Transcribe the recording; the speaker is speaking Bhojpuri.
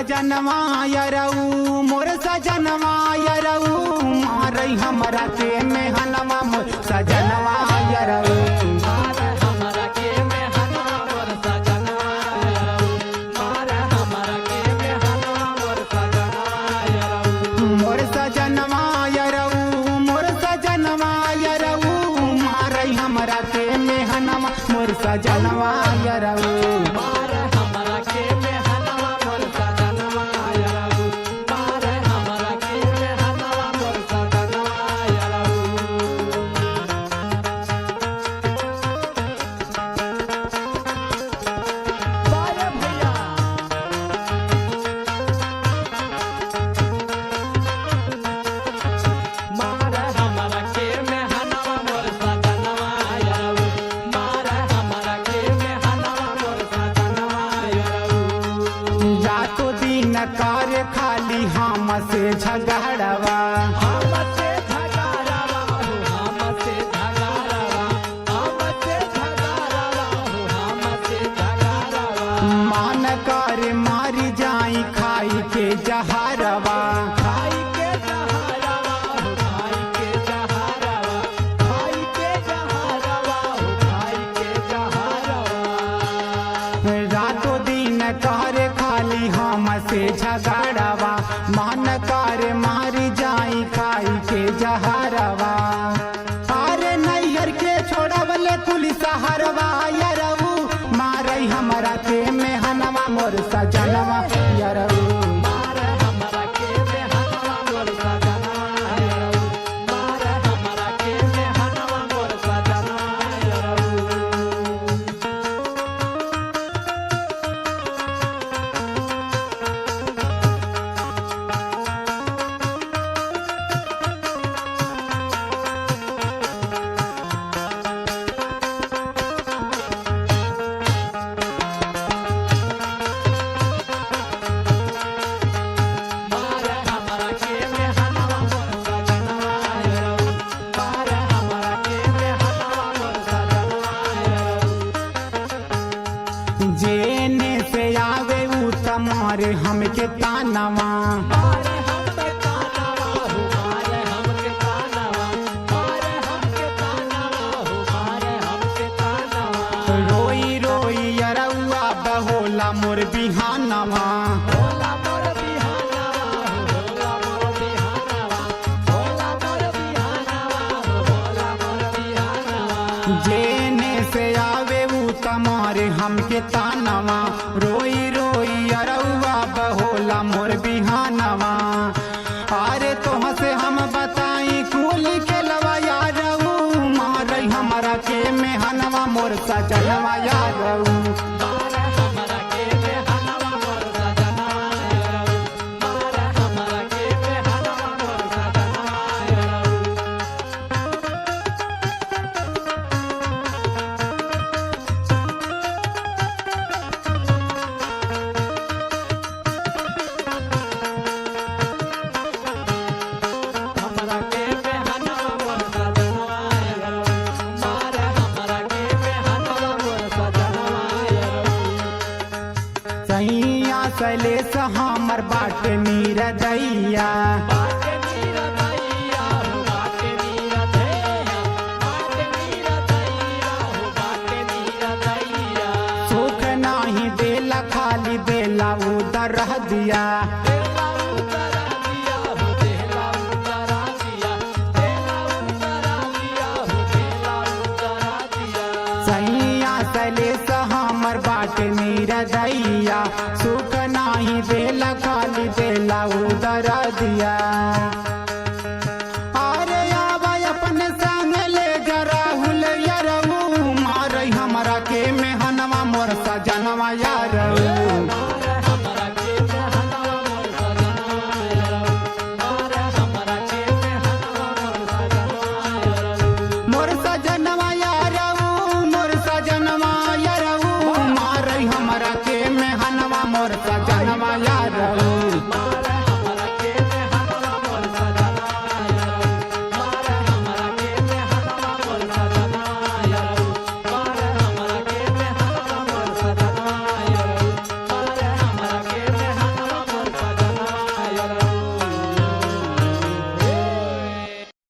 सजनवा यरऊ मोर सजनवा यरऊ मारई हमरा के मेहनवा मोर सजनवा यरऊ मोर सजनवा यरऊ मोर सजनवा यरऊ मारई हमरा के मेहनवा मोर सजनवा यरऊ कार्य खाली हम से झगड़वा मान कर मारी जाई खाई के जहरवा रातों दिन कार्य खाली हम से झगड़वा मान कर मारी जाई खाई के जहरवा अरे नैहर के छोड़वले पुलिस हरवा यरऊ मारई हमरा के मेहनवा मोर सजनवा यरऊ जेने से आवे उ तमारे हमके तानवा रोई रोई यरौआ बहोला मोर बिहानवा जेने से आवे उ तमारे हमके तानवा रोई रोई अरौआ बहोला मोर बिहानवा अरे तोह से हम बताई कुल के लवा यारऊ मारई हमरा के मेहनवा मोर सजनवा यारऊ सलेस हमर बाट नीर दैया सुख नाही देला खाली देला उधर रह दिया सैया सलेस हमर बाट नीर दैया सुख नाही देला खाली देला उधर दिया।